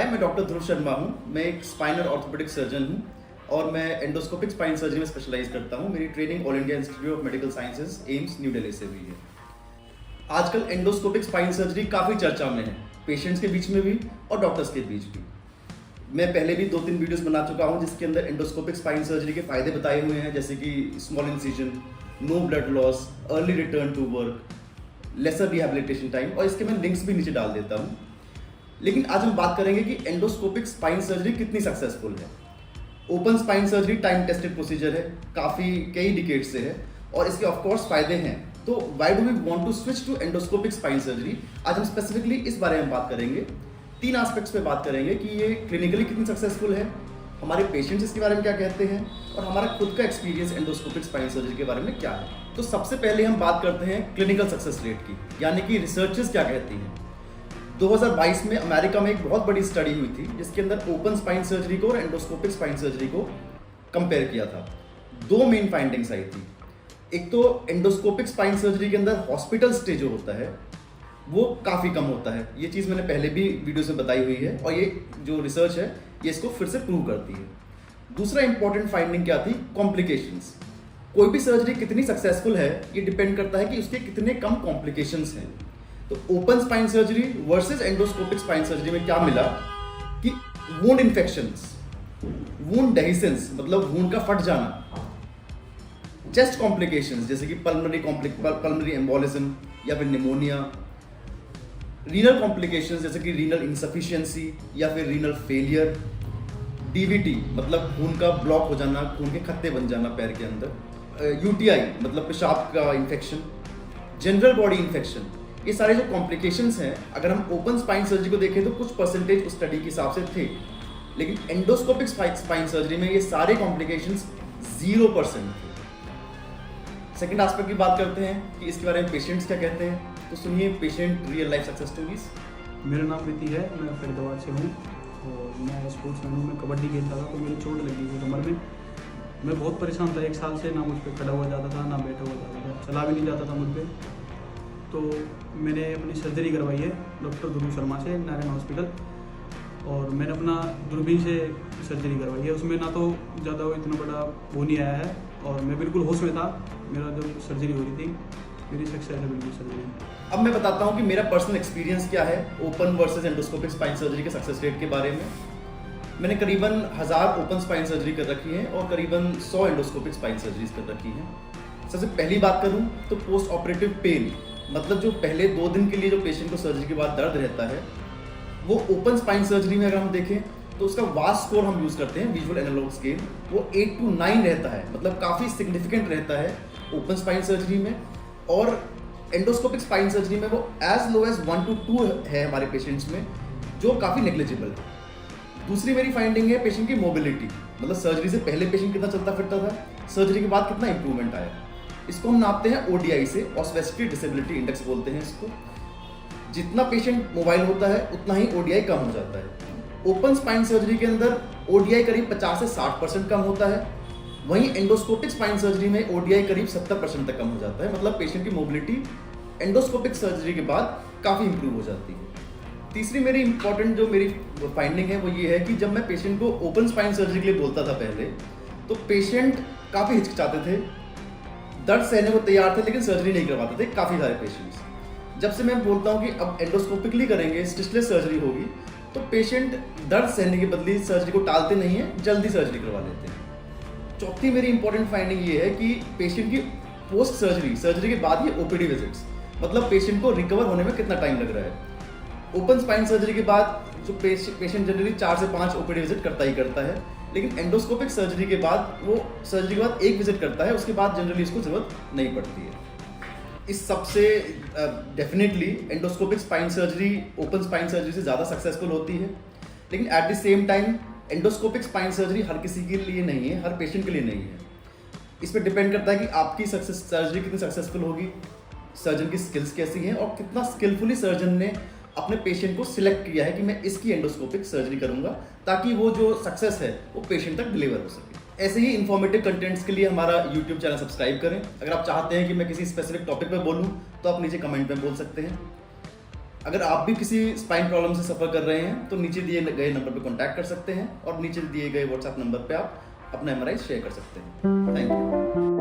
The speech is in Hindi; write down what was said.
हाय, मैं डॉक्टर ध्रुव शर्मा हूँ। मैं एक स्पाइन और ऑर्थोपेडिक सर्जन हूँ और मैं एंडोस्कोपिक स्पाइन सर्जरी में स्पेशलाइज करता हूँ। मेरी training all India institute of medical sciences AIIMS new Delhi से हुई है। आजकल एंडोस्कोपिक स्पाइन सर्जरी काफ़ी चर्चा में है, पेशेंट्स के बीच में भी और डॉक्टर्स के बीच भी। मैं पहले भी 2-3 वीडियोस बना चुका हूँ जिसके अंदर एंडोस्कोपिक स्पाइन सर्जरी के फायदे बताए हुए हैं, जैसे कि small incision, no blood loss, early return to work, lesser rehabilitation time, और इसके मैं लिंक्स भी नीचे डाल देता हूँ। लेकिन आज हम बात करेंगे कि एंडोस्कोपिक स्पाइन सर्जरी कितनी सक्सेसफुल है। Open spine surgery time tested procedure है, कई डिकेड से है और इसके ऑफ कोर्स फायदे हैं। तो why do we want to switch to endoscopic spine surgery? आज हम स्पेसिफिकली इस बारे में बात करेंगे। 3 एस्पेक्ट्स पे बात करेंगे कि ये क्लिनिकली कितनी सक्सेसफुल है, हमारे पेशेंट्स इसके बारे में क्या कहते हैं और हमारा खुद का एक्सपीरियंस एंडोस्कोपिक स्पाइन सर्जरी के बारे में क्या है। तो सबसे पहले हम बात करते हैं क्लिनिकल सक्सेस रेट की, यानी कि रिसर्चर्स क्या कहती हैं। 2022 में अमेरिका में एक बहुत बड़ी स्टडी हुई थी जिसके अंदर ओपन स्पाइन सर्जरी को और एंडोस्कोपिक स्पाइन सर्जरी को कंपेयर किया था। 2 मेन फाइंडिंग्स आई थी। एक तो एंडोस्कोपिक स्पाइन सर्जरी के अंदर हॉस्पिटल स्टे जो होता है वो काफ़ी कम होता है। ये चीज़ मैंने पहले भी वीडियो में बताई हुई है और ये जो रिसर्च है ये इसको फिर से प्रूव करती है। दूसरा इंपॉर्टेंट फाइंडिंग क्या थी? कॉम्प्लिकेशंस। कोई भी सर्जरी कितनी सक्सेसफुल है ये डिपेंड करता है कि उसके कितने कम कॉम्प्लिकेशंस हैं। तो open spine surgery versus endoscopic spine surgery में क्या मिला कि वुंड इन्फेक्शंस, वुंड डेहिसेंस मतलब वुंड का फट जाना, चेस्ट कॉम्प्लिकेशंस जैसे कि पल्मोनरी एम्बोलिज्म या फिर निमोनिया, रीनल कॉम्प्लिकेशंस जैसे कि रीनल इनसफिशिएंसी या फिर रीनल फेलियर, डीवीटी मतलब खून का ब्लॉक हो जाना, खून के खत्ते बन जाना पैर के अंदर, यूटीआई मतलब पेशाब का इन्फेक्शन, जनरल बॉडी इन्फेक्शन। ये सारे जो कॉम्प्लिकेशंस हैं, अगर हम ओपन स्पाइन सर्जरी को देखें तो कुछ परसेंटेज उस स्टडी के हिसाब से थे, लेकिन एंडोस्कोपिक स्पाइन सर्जरी में ये सारे कॉम्प्लिकेशंस 0% थे। सेकेंड एस्पेक्ट की बात करते हैं कि इसके बारे में पेशेंट्स क्या कहते हैं। तो सुनिए patient real life success stories. मेरा नाम प्रीति है, मैं फरीदाबाद से हूँ और मैं स्पोर्ट्स मैन हूँ। मैं कबड्डी खेलता था तो मेरी चोट लगी थी कमर में। मैं बहुत परेशान था 1 साल से, ना मुझ पर खड़ा हुआ जाता था ना बैठा हुआ जाता था, चला भी नहीं जाता था मुझ पर। तो मैंने अपनी सर्जरी करवाई है डॉक्टर ध्रुव शर्मा से, नारायण हॉस्पिटल, और मैंने अपना दूरबीन से सर्जरी करवाई है। उसमें ना तो ज़्यादा इतना बड़ा वो नहीं आया है और मैं बिल्कुल होश में था मेरा जब सर्जरी हो रही थी। मेरी सक्सेस है बिल्कुल सर्जरी। अब मैं बताता हूँ कि मेरा पर्सनल एक्सपीरियंस क्या है open versus endoscopic spine surgery के सक्सेस रेट के बारे में। मैंने करीबन 1000 ओपन स्पाइन सर्जरी कर रखी है और करीबन 100 एंडोस्कोपिक स्पाइन सर्जरीज कर रखी है। सबसे पहली बात करूँ तो पोस्ट ऑपरेटिव पेन मतलब जो पहले 2 दिन के लिए जो पेशेंट को सर्जरी के बाद दर्द रहता है, वो ओपन स्पाइन सर्जरी में अगर हम देखें तो उसका वास्ट स्कोर हम यूज़ करते हैं विजुअल एनालॉग स्केल, वो 8 to 9 रहता है, मतलब काफ़ी सिग्निफिकेंट रहता है ओपन स्पाइन सर्जरी में। और एंडोस्कोपिक स्पाइन सर्जरी में वो एज लो एज 1 to 2 है हमारे पेशेंट्स में, जो काफ़ी नेग्लिजिबल है। दूसरी मेरी फाइंडिंग है पेशेंट की मोबिलिटी, मतलब सर्जरी से पहले पेशेंट कितना चलता फिरता था, सर्जरी के बाद कितना इंप्रूवमेंट आया। इसको हम नापते हैं ओडीआई से, ऑस्वेस्टी डिसेबिलिटी इंडेक्स बोलते हैं इसको। जितना पेशेंट मोबाइल होता है उतना ही ओडीआई कम हो जाता है। ओपन स्पाइन सर्जरी के अंदर ओडीआई करीब 50 से 60% कम होता है, वहीं एंडोस्कोपिक स्पाइन सर्जरी में ओडीआई करीब 70% तक कम हो जाता है। मतलब पेशेंट की मोबिलिटी एंडोस्कोपिक सर्जरी के बाद काफ़ी इंप्रूव हो जाती है। तीसरी मेरी इंपॉर्टेंट जो मेरी फाइंडिंग है वो ये है कि जब मैं पेशेंट को ओपन स्पाइन सर्जरी के लिए बोलता था पहले, तो पेशेंट काफ़ी हिचकिचाते थे, दर्द सहने को तैयार थे लेकिन सर्जरी नहीं करवाते थे काफ़ी सारे पेशेंट्स। जब से मैं बोलता हूँ कि अब एंडोस्कोपिकली करेंगे, स्टिचलेस सर्जरी होगी, तो पेशेंट दर्द सहने के बदले सर्जरी को टालते नहीं है, जल्दी सर्जरी करवा लेते हैं। चौथी मेरी इंपॉर्टेंट फाइंडिंग ये है कि पेशेंट की पोस्ट सर्जरी के बाद ये ओपीडी विजिट्स, मतलब पेशेंट को रिकवर होने में कितना टाइम लग रहा है। ओपन स्पाइन सर्जरी के बाद जो पेशेंट जनरली 4 से 5 ओपीडी विजिट करता ही करता है, लेकिन एंडोस्कोपिक सर्जरी के बाद वो सर्जरी के बाद 1 विजिट करता है, उसके बाद जनरली इसको जरूरत नहीं पड़ती है। इस सबसे definitely endoscopic spine surgery open spine surgery से ज़्यादा सक्सेसफुल होती है, लेकिन at the same time endoscopic spine surgery हर किसी के लिए नहीं है, हर पेशेंट के लिए नहीं है। इस पर डिपेंड करता है कि आपकी सर्जरी कितनी सक्सेसफुल होगी, सर्जन की स्किल्स कैसी हैं और कितना स्किलफुली सर्जन ने अपने पेशेंट को सिलेक्ट किया है कि मैं इसकी एंडोस्कोपिक सर्जरी करूंगा ताकि वो जो सक्सेस है वो पेशेंट तक डिलीवर हो सके। ऐसे ही इन्फॉर्मेटिव कंटेंट्स के लिए हमारा यूट्यूब चैनल सब्सक्राइब करें। अगर आप चाहते हैं कि मैं किसी स्पेसिफिक टॉपिक पर बोलूं तो आप नीचे कमेंट में बोल सकते हैं। अगर आप भी किसी स्पाइन प्रॉब्लम से सफ़र कर रहे हैं तो नीचे दिए गए नंबर पर कॉन्टैक्ट कर सकते हैं और नीचे दिए गए व्हाट्सएप नंबर पे आप अपना MRI शेयर कर सकते हैं। Thank you.